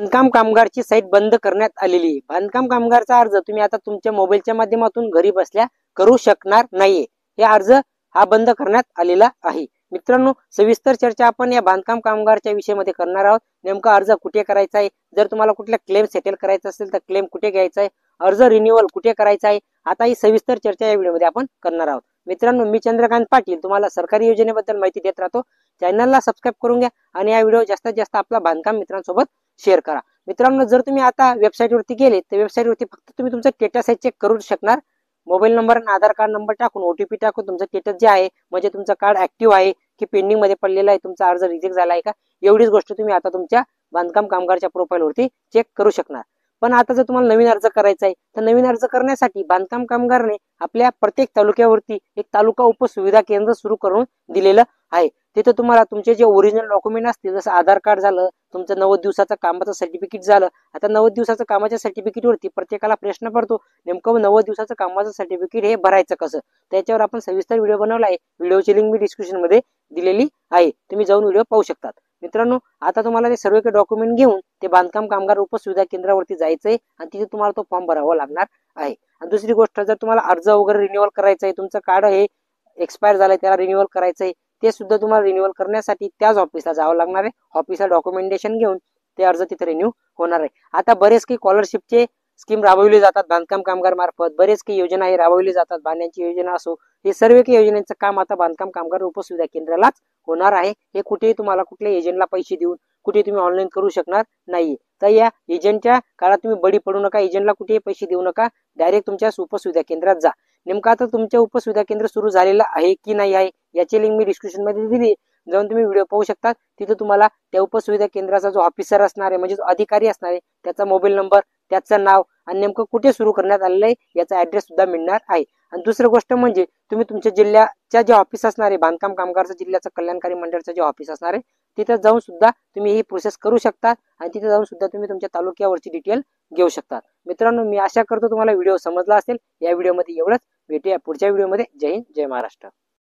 बांधकाम कामगारची साईट बंद करण्यात आलेली आहे। बांधकाम कामगारचा अर्ज तुम्ही आता तुमच्या मोबाईलच्या माध्यमातून घरी बसल्या करू शकणार नाहीये। हे अर्ज हा बंद करण्यात आलेला आहे। मित्रांनो, सविस्तर चर्चा आपण या बांधकाम कामगारच्या विषयामध्ये करणार आहोत। नेमका अर्ज कुठे करायचा आहे, जर तुम्हाला कुठला क्लेम सेटल करायचा असेल तर क्लेम कुठे घ्यायचा आहे, अर्ज रिन्युअल कुठे करायचा आहे, आता ही सविस्तर चर्चा या व्हिडिओमध्ये आपण करणार आहोत। मित्रांनो, मी चंद्रकांत पाटील तुम्हाला सरकारी योजनेबद्दल माहिती देत राहतो। चॅनलला सबस्क्राईब करून घ्या आणि या व्हिडिओ जास्तीत जास्त आपला बांधकाम मित्रांसोबत शेअर करा। मित्रांनो, जर तुम्ही आता वेबसाईट वरती गेले तर वेबसाईट वरती फक्त तुम्ही तुमचं स्टेटस चेक करू शकणार। मोबाईल नंबर आणि आधार कार्ड नंबर टाकून ओटीपी टाकून तुमचं स्टेटस जे आहे, म्हणजे तुमचं कार्ड ऍक्टिव्ह आहे की पेंडिंग मध्ये पडलेला आहे, तुमचा अर्ज रिजेक्ट झाला आहे का, एवढीच गोष्ट तुम्ही आता तुमच्या बांधकाम कामगारच्या प्रोफाईल वरती चेक करू शकणार। पण आता जर तुम्हाला नवीन अर्ज करायचा आहे तर नवीन अर्ज करण्यासाठी बांधकाम कामगारने आपल्या प्रत्येक तालुक्यावरती एक तालुका उपसुविधा केंद्र सुरू करून दिलेलं आहे। तिथे तुम्हाला तुमचे जे ओरिजिनल डॉक्युमेंट असतील, जसं आधार कार्ड झालं, तुमचं 90 दिवसाचं कामाचं सर्टिफिकेट झालं। आता 90 दिवसाचं कामाच्या सर्टिफिकेट वरती प्रत्येकाला प्रश्न पडतो, नेमकं 90 दिवसाचं कामाचं सर्टिफिकेट हे भरायचं कसं, त्याच्यावर आपण सविस्तर व्हिडिओ बनवला आहे। व्हिडिओची लिंक मी डिस्क्रिप्शन मध्ये दिलेली आहे, तुम्ही जाऊन व्हिडिओ पाहू शकतात। मित्रांनो, आता तुम्हाला ते सर्व डॉक्युमेंट घेऊन ते बांधकाम कामगार उपसुविधा केंद्रावरती जायचंय आणि तिथे तुम्हाला तो फॉर्म भरावा लागणार आहे। आणि दुसरी गोष्ट, जर तुम्हाला अर्ज वगैरे रिन्युअल करायचा आहे, तुमचं कार्ड हे एक्सपायर झालंय त्याला रिन्युअल करायचंय, ते सुद्धा तुम्हाला रिन्युअल करण्यासाठी त्याच ऑफिसला जावं लागणार आहे। ऑफिसला डॉक्युमेंटेशन घेऊन ते अर्ज तिथे रिन्यू होणार आहे। आता बरेच काही स्कॉलरशिपचे स्कीम राबवली जातात बांधकाम कामगार मार्फत, बरेच काही योजना हे राबवली जातात, बांधण्याची योजना असो, हे सर्व काही योजनांचं काम आता बांधकाम कामगार उपसुविधा केंद्रालाच होणार आहे। हे कुठेही तुम्हाला कुठल्या एजंटला पैसे देऊन कुठे तुम्ही ऑनलाईन करू शकणार नाहीये। तर या एजंटच्या काळात तुम्ही बळी पडू नका, एजंटला कुठेही पैसे देऊ नका, डायरेक्ट तुमच्या उपसुविधा केंद्रात जा। नेमका आता तुमच्या उपसुविधा केंद्र सुरू झालेलं आहे की नाही आहे याची लिंक मी डिस्क्रिप्शन मध्ये दिली, जाऊन तुम्ही व्हिडिओ पाहू शकता। तिथे तुम्हाला त्या उपसुविधा केंद्राचा जो ऑफिसर असणार आहे, म्हणजे जो अधिकारी असणार आहे, त्याचा मोबाईल नंबर, त्याचं नाव आणि नेमकं कुठे सुरू करण्यात आलेलं आहे याचा ऍड्रेस सुद्धा मिळणार आहे। आणि दुसरी गोष्ट म्हणजे तुम्ही तुमच्या जिल्ह्याच्या जे ऑफिस असणार आहे, बांधकाम कामगारचं जिल्ह्याचं कल्याणकारी मंडळाचं जे ऑफिस असणार आहे, तिथे जाऊन सुद्धा तुम्ही ही प्रोसेस करू शकता आणि तिथे जाऊन सुद्धा तुम्ही तुमच्या तालुक्यावरची डिटेल घेऊ शकता। मित्रांनो, मी आशा करतो तुम्हाला व्हिडिओ समजला असेल। या व्हिडिओमध्ये एवढंच, भेटूया पुढच्या व्हिडिओमध्ये। जय हिंद, जय महाराष्ट्र।